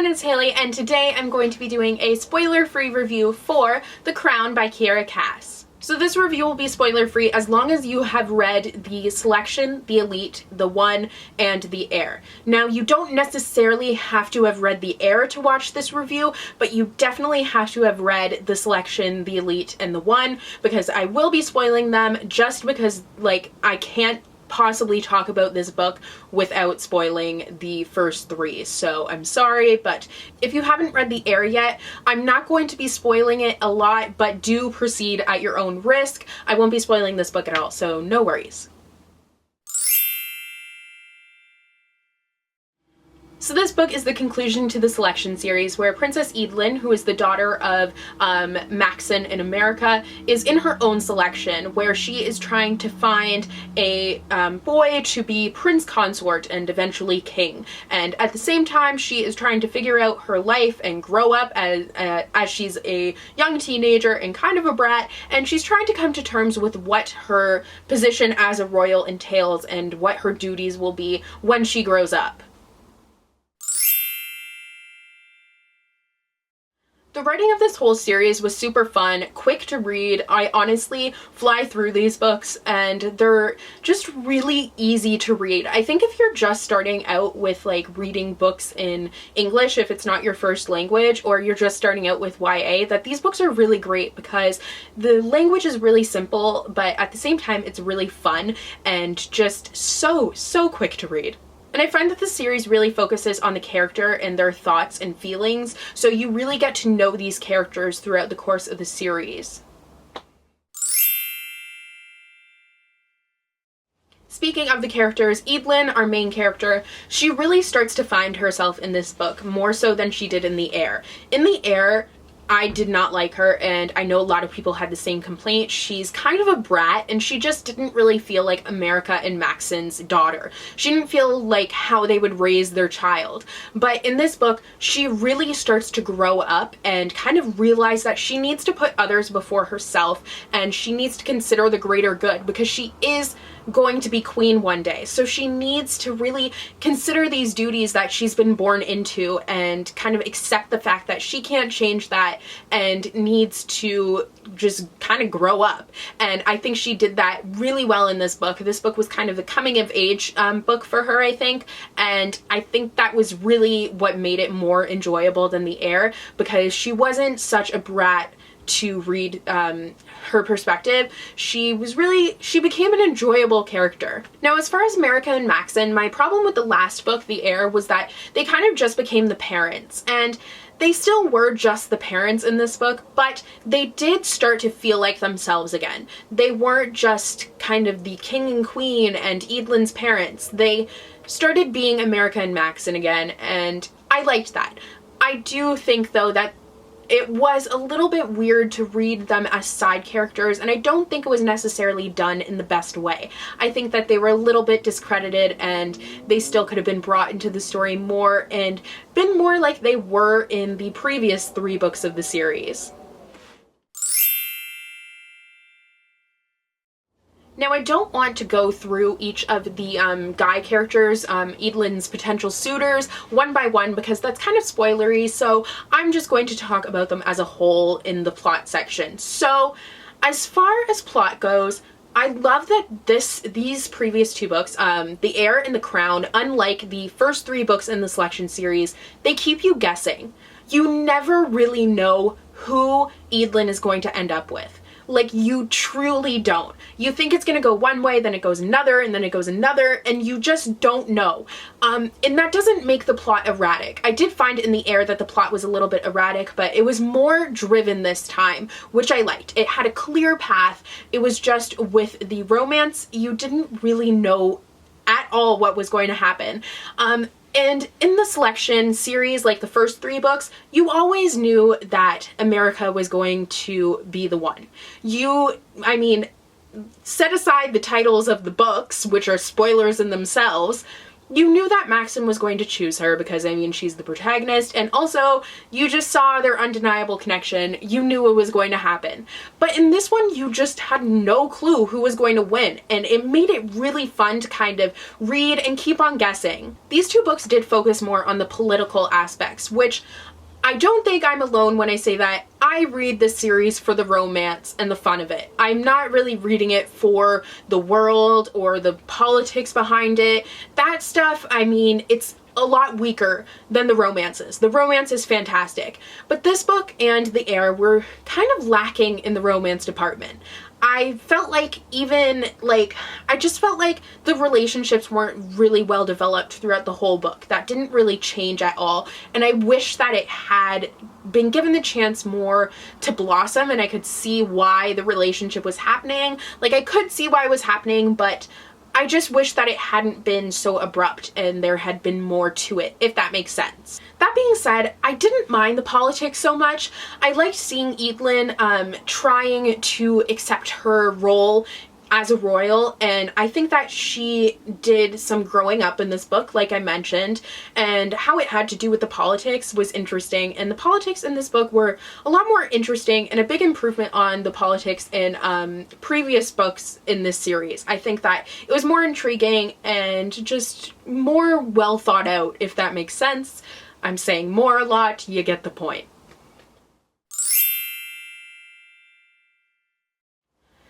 everyone, it's Haley, and today I'm going to be doing a spoiler-free review for The Crown by Kiera. So this review will be spoiler-free as long as you have read the Selection, the Elite, the One, and the Heir. Now, you don't necessarily have to have read the Heir to watch this review, but you definitely have to have read the Selection, the Elite, and the One, because I will be spoiling them just because, like, I can't possibly talk about this book without spoiling the first three. So I'm sorry, but if you haven't read the Heir yet, I'm not going to be spoiling it a lot, but do proceed at your own risk. I won't be spoiling this book at all, so no worries. So this book is the conclusion to the Selection series, where Princess Edelyn, who is the daughter of Maxon in America, is in her own selection, where she is trying to find a boy to be prince consort and eventually king. And at the same time, she is trying to figure out her life and grow up as she's a young teenager and kind of a brat, and she's trying to come to terms with what her position as a royal entails and what her duties will be when she grows up. The writing of this whole series was super fun, quick to read. I honestly fly through these books and they're just really easy to read. I think if you're just starting out with like reading books in English, if it's not your first language, or you're just starting out with YA, that these books are really great because the language is really simple, but at the same time it's really fun and just so quick to read. And I find that the series really focuses on the character and their thoughts and feelings, so you really get to know these characters throughout the course of the series. Speaking of the characters, Edelyn, our main character, she really starts to find herself in this book, more so than she did in the Heir. In the Heir, I did not like her, and I know a lot of people had the same complaint. She's kind of a brat, and she just didn't really feel like America and Maxon's daughter. She didn't feel like how they would raise their child. But in this book, she really starts to grow up and kind of realize that she needs to put others before herself, and she needs to consider the greater good, because she is going to be queen one day. So she needs to really consider these duties that she's been born into and kind of accept the fact that she can't change that and needs to just kind of grow up. And I think she did that really well in this book. This book was kind of a coming of age book for her, I think, and I think that was really what made it more enjoyable than the Heir, because she wasn't such a brat to read her perspective. She became an enjoyable character. Now, as far as America and Maxon, my problem with the last book, The Heir, was that they kind of just became the parents, and they still were just the parents in this book, but they did start to feel like themselves again. They weren't just kind of the king and queen and Edelyn's parents. They started being America and Maxon again, and I liked that. I do think, though, that it was a little bit weird to read them as side characters, and I don't think it was necessarily done in the best way. I think that they were a little bit discredited, and they still could have been brought into the story more and been more like they were in the previous 3 books of the series. Now, I don't want to go through each of the guy characters, Edelyn's potential suitors, one by one, because that's kind of spoilery, so I'm just going to talk about them as a whole in the plot section. So, as far as plot goes, I love that these previous 2 books, The Heir and The Crown, unlike the first 3 books in the Selection series, they keep you guessing. You never really know who Edelyn is going to end up with. Like, you truly don't. You think it's gonna go one way, then it goes another, and then it goes another, and you just don't know. And that doesn't make the plot erratic. I did find in The Heir that the plot was a little bit erratic, but it was more driven this time, which I liked. It had a clear path. It was just with the romance, you didn't really know at all what was going to happen. And in the Selection series, like the first 3 books, you always knew that America was going to be the one. I mean, set aside the titles of the books, which are spoilers in themselves, You knew that Maxim was going to choose her because, I mean, she's the protagonist, and also you just saw their undeniable connection. You knew it was going to happen. But in this one, you just had no clue who was going to win, and it made it really fun to kind of read and keep on guessing. These two books did focus more on the political aspects, which I don't think I'm alone when I say that. I read this series for the romance and the fun of it. I'm not really reading it for the world or the politics behind it. That stuff, I mean, it's a lot weaker than the romances. The romance is fantastic. But this book and The Heir were kind of lacking in the romance department. I felt like I just felt like the relationships weren't really well developed throughout the whole book. That didn't really change at all. And I wish that it had been given the chance more to blossom and I could see why the relationship was happening. Like, I could see why it was happening, but I just wish that it hadn't been so abrupt and there had been more to it, if that makes sense. That being said, I didn't mind the politics so much. I liked seeing Evelyn trying to accept her role as a royal, and I think that she did some growing up in this book, like I mentioned, and how it had to do with the politics was interesting, and the politics in this book were a lot more interesting and a big improvement on the politics in previous books in this series. I think that it was more intriguing and just more well thought out, if that makes sense. I'm saying more a lot, you get the point.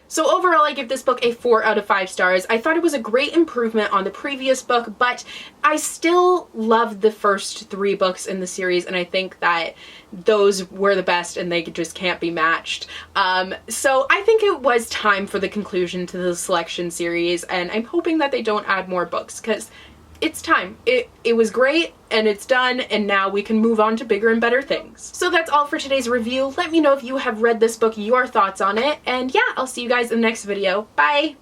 So overall, I give this book a 4 out of 5 stars. I thought it was a great improvement on the previous book, but I still loved the first 3 books in the series, and I think that those were the best and they just can't be matched. So I think it was time for the conclusion to the selection series, and I'm hoping that they don't add more books, because it's time. It was great, and it's done, and now we can move on to bigger and better things. So that's all for today's review. Let me know if you have read this book, your thoughts on it, and yeah, I'll see you guys in the next video. Bye!